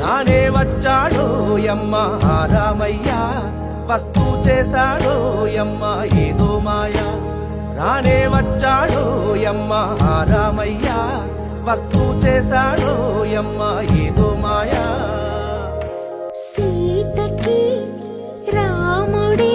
రానే వచ్చాడో యమ్మ రామయ్య, వస్తూ చేశాడో యమ్మ ఏదో మాయా. రానే వచ్చాడో యమ్మ రామయ్య, వస్తూ చేశాడో యమ్మ ఏదో మాయా. సీతకి రాముడే